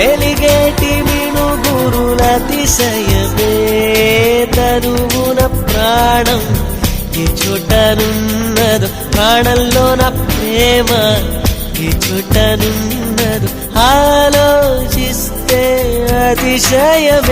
వెలిగేటి మినుగురుల అతిశయమే తనువున ప్రాణం ఈ చోటనున్నదు ప్రాణంలో నా ప్రేమ ఈ చోటనున్నదు ఆలోచిస్తే అతిశయమే